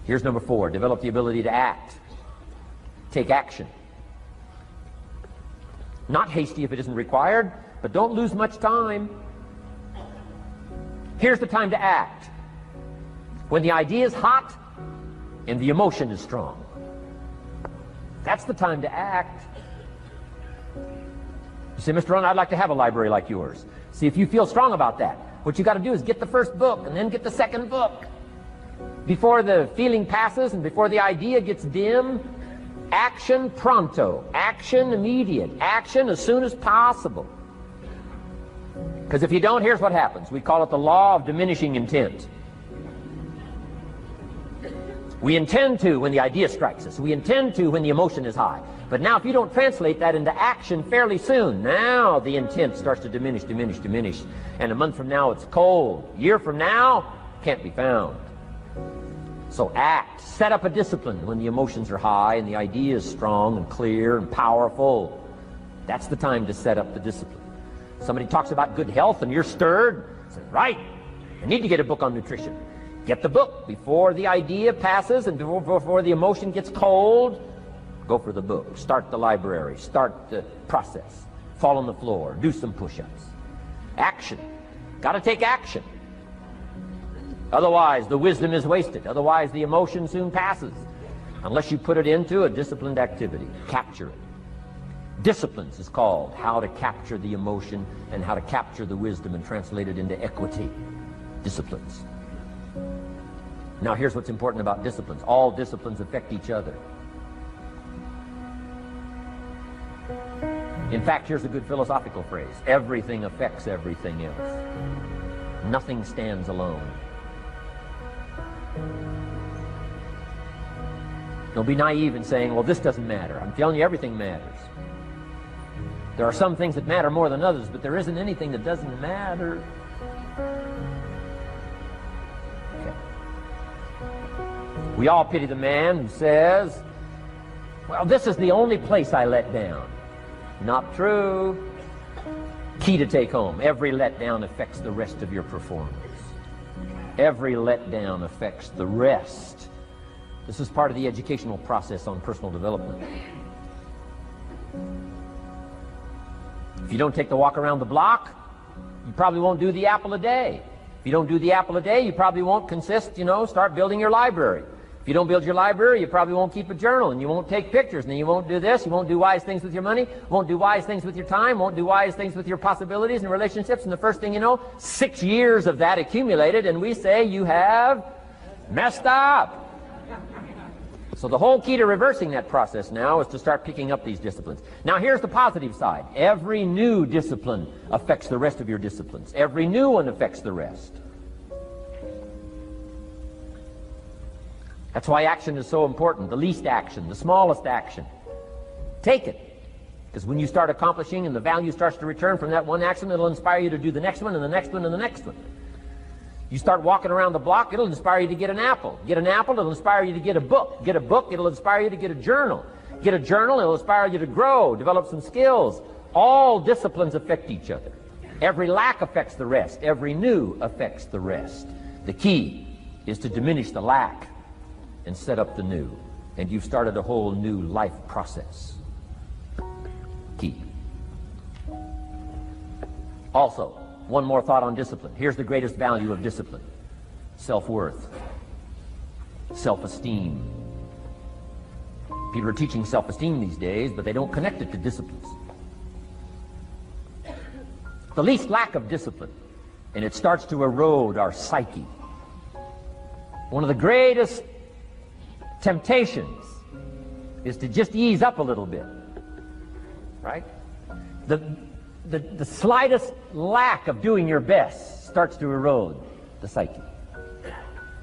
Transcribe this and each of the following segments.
Here's number 4. Develop the ability to act. Take action. Not hasty if it isn't required, but don't lose much time. Here's the time to act. When the idea is hot and the emotion is strong. That's the time to act. You say, Mr. Rohn, I'd like to have a library like yours. See, if you feel strong about that, what you got to do is get the first book and then get the second book. Before the feeling passes and before the idea gets dim, action pronto, action immediate, action as soon as possible. Because if you don't, here's what happens. We call it the law of diminishing intent. We intend to when the idea strikes us. We intend to when the emotion is high. But now if you don't translate that into action fairly soon, now the intent starts to diminish. And a month from now it's cold. A year from now, can't be found. So act. Set up a discipline when the emotions are high and the idea is strong and clear and powerful. That's the time to set up the discipline. Somebody talks about good health and you're stirred. Say, right, I need to get a book on nutrition. Get the book before the idea passes and before the emotion gets cold. Go for the book. Start the library. Start the process. Fall on the floor. Do some push-ups. Action. Got to take action. Otherwise, the wisdom is wasted. Otherwise, the emotion soon passes. Unless you put it into a disciplined activity. Capture it. Disciplines is called how to capture the emotion and how to capture the wisdom and translate it into equity. Disciplines. Now here's what's important about disciplines. All disciplines affect each other. In fact, here's a good philosophical phrase. Everything affects everything else. Nothing stands alone. Don't be naive in saying, well, this doesn't matter. I'm telling you, everything matters. There are some things that matter more than others, but there isn't anything that doesn't matter. Okay. We all pity the man who says, well, this is the only place I let down. Not true. Key to take home. Every letdown affects the rest of your performance. Every letdown affects the rest. This is part of the educational process on personal development. If you don't take the walk around the block, you probably won't do the apple a day. If you don't do the apple a day, you probably won't start building your library. If you don't build your library, you probably won't keep a journal, and you won't take pictures, and then you won't do this, you won't do wise things with your money, won't do wise things with your time, won't do wise things with your possibilities and relationships, and the first thing you know, 6 years of that accumulated, and we say you have messed up. So the whole key to reversing that process now is to start picking up these disciplines. Now here's the positive side. Every new discipline affects the rest of your disciplines. Every new one affects the rest. That's why action is so important. The least action, the smallest action. Take it. Because when you start accomplishing and the value starts to return from that one action, it'll inspire you to do the next one and the next one and the next one. You start walking around the block, it'll inspire you to get an apple. Get an apple, it'll inspire you to get a book. Get a book, it'll inspire you to get a journal. Get a journal, it'll inspire you to grow, develop some skills. All disciplines affect each other. Every lack affects the rest. Every new affects the rest. The key is to diminish the lack and set up the new. And you've started a whole new life process. Key. Also, one more thought on discipline. Here's the greatest value of discipline. Self-worth. Self-esteem. People are teaching self-esteem these days, but they don't connect it to disciplines. The least lack of discipline, and it starts to erode our psyche. One of the greatest temptations is to just ease up a little bit. Right? The slightest lack of doing your best starts to erode the psyche.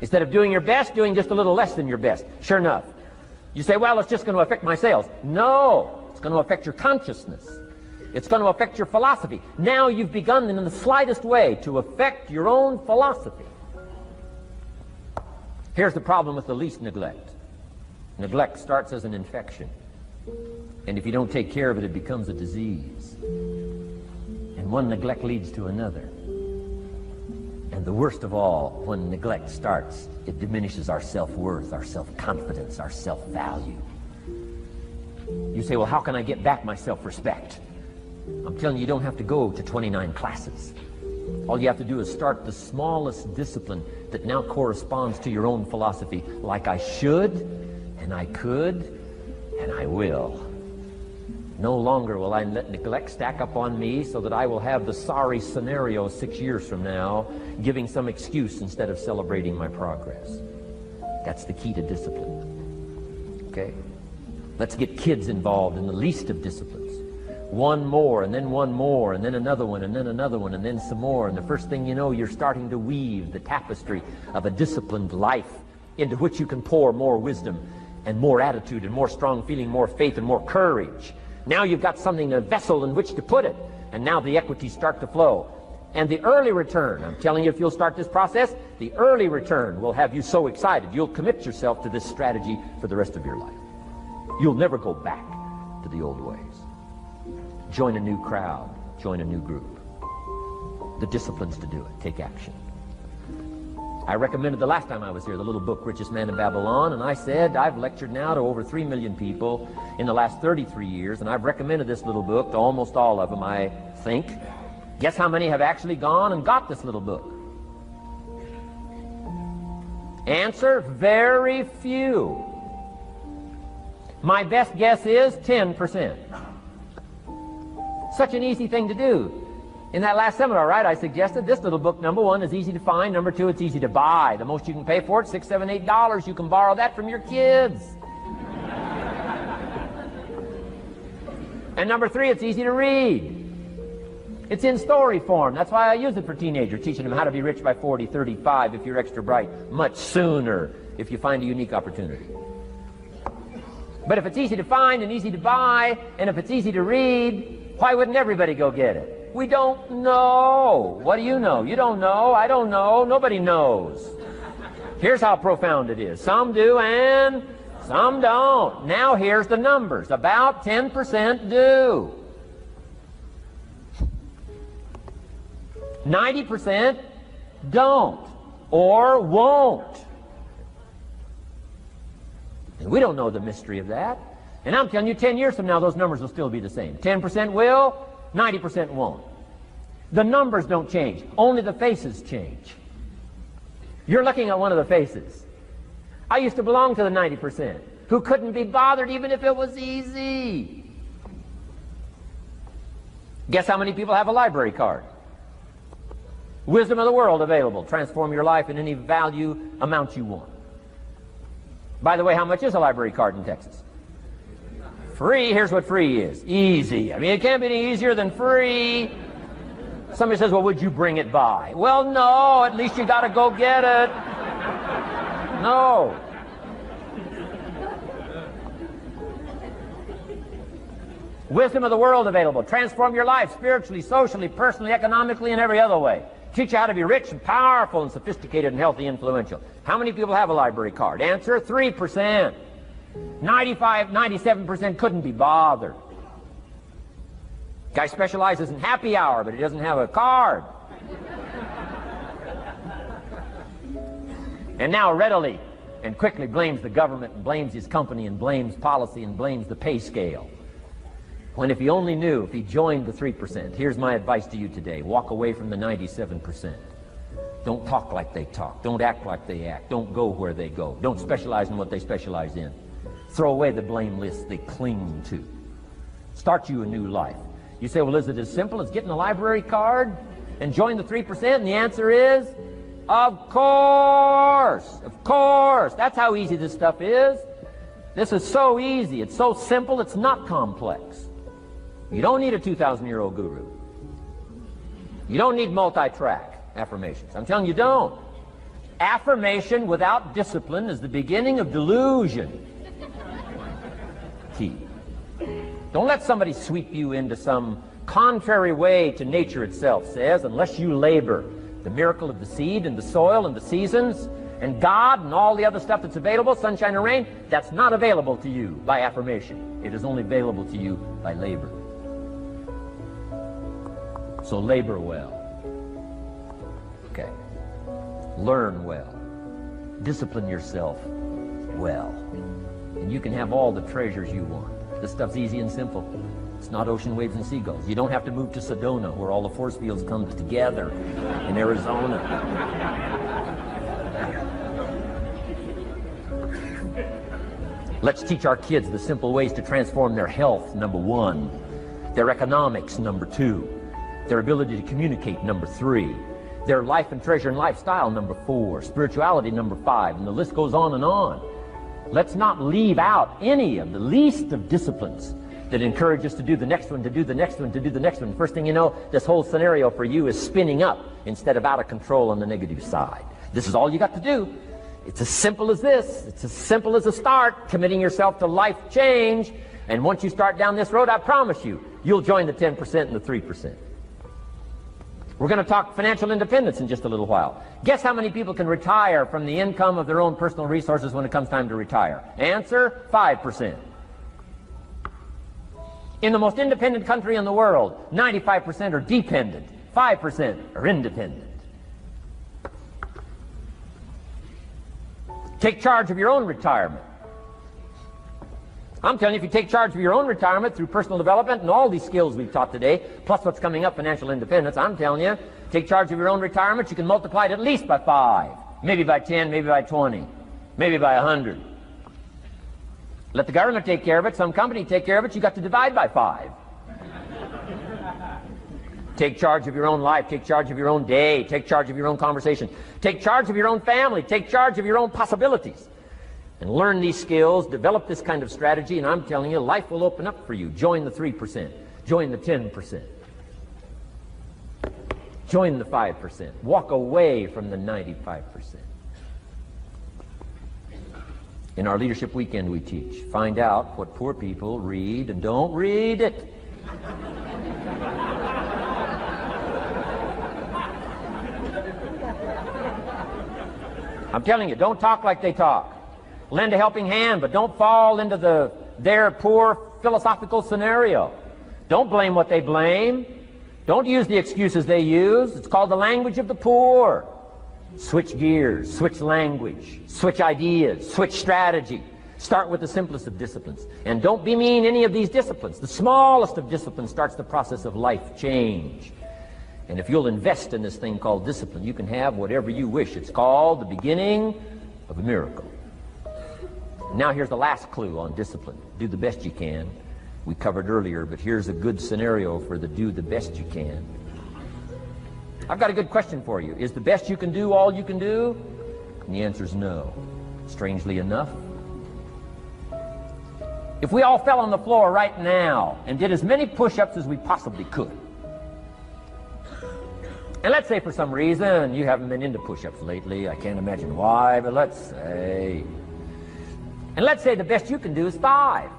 Instead of doing your best, doing just a little less than your best. Sure enough. You say, well, it's just going to affect my sales. No, it's going to affect your consciousness. It's going to affect your philosophy. Now you've begun in the slightest way to affect your own philosophy. Here's the problem with the least neglect. Neglect starts as an infection. And if you don't take care of it, it becomes a disease. And one neglect leads to another. And the worst of all, when neglect starts, it diminishes our self-worth, our self-confidence, our self-value. You say, well, how can I get back my self-respect? I'm telling you, you don't have to go to 29 classes. All you have to do is start the smallest discipline that now corresponds to your own philosophy, like I should, and I could, and I will. No longer will I let neglect stack up on me so that I will have the sorry scenario 6 years from now, giving some excuse instead of celebrating my progress. That's the key to discipline. Okay? Let's get kids involved in the least of disciplines. One more, and then one more, and then another one, and then another one, and then some more. And the first thing you know, you're starting to weave the tapestry of a disciplined life into which you can pour more wisdom and more attitude and more strong feeling, more faith and more courage. Now you've got something, a vessel in which to put it. And now the equities start to flow. And the early return, I'm telling you, if you'll start this process, the early return will have you so excited. You'll commit yourself to this strategy for the rest of your life. You'll never go back to the old ways. Join a new crowd. Join a new group. The disciplines to do it. Take action. I recommended the last time I was here the little book, Richest Man in Babylon, and I said I've lectured now to over 3 million people in the last 33 years, and I've recommended this little book to almost all of them, I think. Guess how many have actually gone and got this little book? Answer, very few. My best guess is 10%. Such an easy thing to do. In that last seminar, right, I suggested this little book, number one, is easy to find. Number two, it's easy to buy. The most you can pay for it, $6, $7, $8. You can borrow that from your kids. And number three, it's easy to read. It's in story form. That's why I use it for teenagers, teaching them how to be rich by 40, 35 if you're extra bright, much sooner if you find a unique opportunity. But if it's easy to find and easy to buy, and if it's easy to read, why wouldn't everybody go get it? We don't know. What do you know? You don't know. I don't know. Nobody knows. Here's how profound it is. Some do and some don't. Now here's the numbers. About 10% do. 90% don't or won't. And we don't know the mystery of that. And I'm telling you, 10 years from now, those numbers will still be the same. 10% will, 90% won't. The numbers don't change. Only the faces change. You're looking at one of the faces. I used to belong to the 90% who couldn't be bothered even if it was easy. Guess how many people have a library card? Wisdom of the world available. Transform your life in any value amount you want. By the way, how much is a library card in Texas? Free. Here's what free is. Easy. I mean, it can't be any easier than free. Somebody says, well, would you bring it by? Well, no. At least you got to go get it. No. Wisdom of the world available. Transform your life spiritually, socially, personally, economically, and every other way. Teach you how to be rich and powerful and sophisticated and healthy, influential. How many people have a library card? Answer, 3%. 95, 97% couldn't be bothered. Guy specializes in happy hour, but he doesn't have a card. And now readily and quickly blames the government and blames his company and blames policy and blames the pay scale. When if he only knew, if he joined the 3%, here's my advice to you today. Walk away from the 97%. Don't talk like they talk. Don't act like they act. Don't go where they go. Don't specialize in what they specialize in. Throw away the blame list they cling to. Start you a new life. You say, well, is it as simple as getting a library card and join the 3%? And the answer is, of course. Of course. That's how easy this stuff is. This is so easy. It's so simple. It's not complex. You don't need a 2,000-year-old guru. You don't need multi-track affirmations. I'm telling you, don't. Affirmation without discipline is the beginning of delusion. Key. Don't let somebody sweep you into some contrary way to nature itself says, unless you labor. The miracle of the seed and the soil and the seasons and God and all the other stuff that's available, sunshine and rain, that's not available to you by affirmation. It is only available to you by labor. So labor well. Okay. Learn well. Discipline yourself well. And you can have all the treasures you want. This stuff's easy and simple. It's not ocean waves and seagulls. You don't have to move to Sedona, where all the force fields come together in Arizona. Let's teach our kids the simple ways to transform their health, number 1. Their economics, number 2. Their ability to communicate, number 3. Their life and treasure and lifestyle, number 4. Spirituality, number 5. And the list goes on and on. Let's not leave out any of the least of disciplines that encourage us to do the next one, to do the next one, to do the next one. First thing you know, this whole scenario for you is spinning up instead of out of control on the negative side. This is all you got to do. It's as simple as this. It's as simple as a start, committing yourself to life change. And once you start down this road, I promise you, you'll join the 10% and the 3%. We're going to talk financial independence in just a little while. Guess how many people can retire from the income of their own personal resources when it comes time to retire? Answer, 5%. In the most independent country in the world, 95% are dependent, 5% are independent. Take charge of your own retirement. I'm telling you, if you take charge of your own retirement through personal development and all these skills we've taught today, plus what's coming up, financial independence, I'm telling you, take charge of your own retirement, you can multiply it at least by 5, maybe by 10, maybe by 20, maybe by 100. Let the government take care of it, some company take care of it, you got to divide by 5. Take charge of your own life, take charge of your own day, take charge of your own conversation, take charge of your own family, take charge of your own possibilities. And learn these skills, develop this kind of strategy, and I'm telling you, life will open up for you. Join the 3%. Join the 10%. Join the 5%. Walk away from the 95%. In our Leadership Weekend we teach, find out what poor people read and don't read it. I'm telling you, don't talk like they talk. Lend a helping hand, but don't fall into their poor philosophical scenario. Don't blame what they blame. Don't use the excuses they use. It's called the language of the poor. Switch gears, switch language, switch ideas, switch strategy. Start with the simplest of disciplines. And don't bemean any of these disciplines. The smallest of disciplines starts the process of life change. And if you'll invest in this thing called discipline, you can have whatever you wish. It's called the beginning of a miracle. Now here's the last clue on discipline. Do the best you can. We covered earlier, but here's a good scenario for the do the best you can. I've got a good question for you. Is the best you can do all you can do? And the answer is no. Strangely enough, if we all fell on the floor right now and did as many push-ups as we possibly could, and let's say for some reason you haven't been into push-ups lately, I can't imagine why, but let's say the best you can do is 5.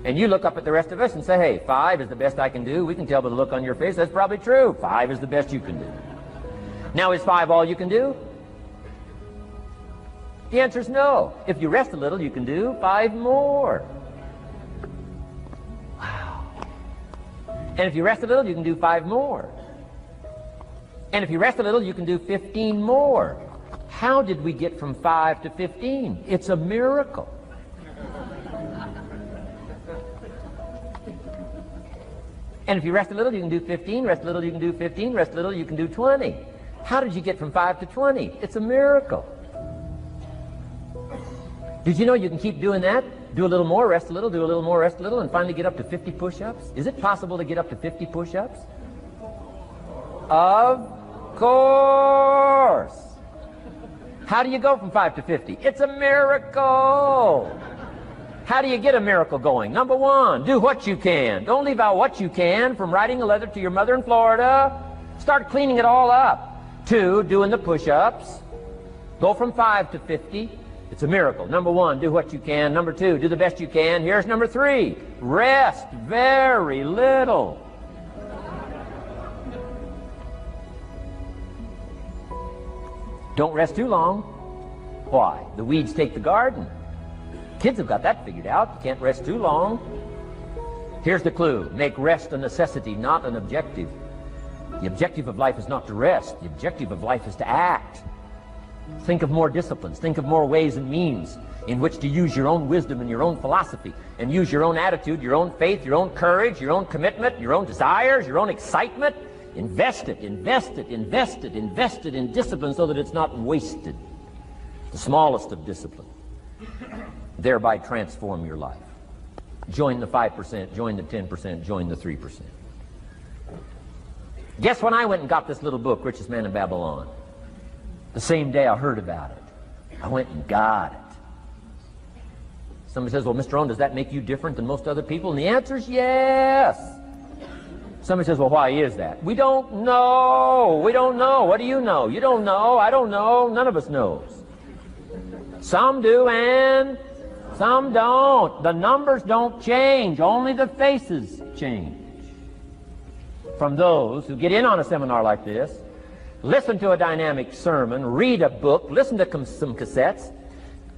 And you look up at the rest of us and say, hey, 5 is the best I can do. We can tell by the look on your face that's probably true. 5 is the best you can do. Now, is 5 all you can do? The answer is no. If you rest a little, you can do 5 more. Wow. And if you rest a little, you can do 5 more. And if you rest a little, you can do 15 more. How did we get from 5 to 15? It's a miracle. And if you rest a little, you can do 15, rest a little, you can do 15, rest a little, you can do 20. How did you get from 5 to 20? It's a miracle. Did you know you can keep doing that? Do a little more, rest a little, do a little more, rest a little, and finally get up to 50 push-ups? Is it possible to get up to 50 push-ups? Of course. How do you go from 5 to 50? It's a miracle. How do you get a miracle going? Number 1, do what you can. Don't leave out what you can, from writing a letter to your mother in Florida. Start cleaning it all up. 2, doing the push-ups. Go from 5 to 50. It's a miracle. Number 1, do what you can. Number 2, do the best you can. Here's number 3, rest very little. Don't rest too long. Why? The weeds take the garden. Kids have got that figured out. You can't rest too long. Here's the clue. Make rest a necessity, not an objective. The objective of life is not to rest. The objective of life is to act. Think of more disciplines. Think of more ways and means in which to use your own wisdom and your own philosophy, and use your own attitude, your own faith, your own courage, your own commitment, your own desires, your own excitement. Invest it, invest it, invest it, invest it in discipline so that it's not wasted. The smallest of discipline. Thereby transform your life. Join the 5%, join the 10%, join the 3%. Guess when I went and got this little book, Richest Man in Babylon? The same day I heard about it. I went and got it. Somebody says, well, Mr. Rohn, does that make you different than most other people? And the answer is yes. Somebody says, well, why is that? We don't know. We don't know. What do you know? You don't know. I don't know. None of us knows. Some do and some don't. The numbers don't change. Only the faces change. From those who get in on a seminar like this, listen to a dynamic sermon, read a book, listen to some cassettes,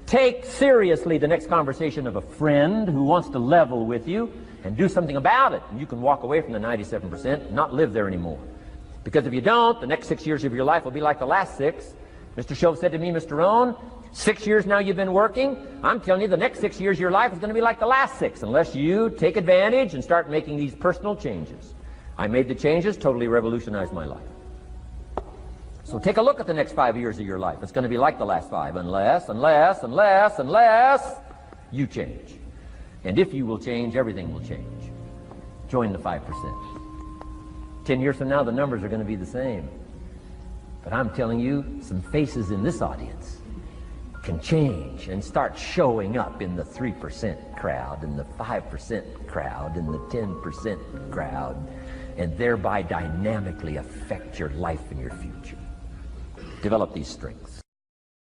take seriously the next conversation of a friend who wants to level with you, and do something about it. And you can walk away from the 97% and not live there anymore. Because if you don't, the next 6 years of your life will be like the last 6. Mr. Shove said to me, Mr. Rohn, 6 years now you've been working. I'm telling you, the next 6 years of your life is going to be like the last 6, unless you take advantage and start making these personal changes. I made the changes, totally revolutionized my life. So take a look at the next 5 years of your life. It's going to be like the last 5, unless you change. And if you will change, everything will change. Join the 5%. 10 years from now, the numbers are going to be the same. But I'm telling you, some faces in this audience can change and start showing up in the 3% crowd, and the 5% crowd, and the 10% crowd, and thereby dynamically affect your life and your future. Develop these strengths.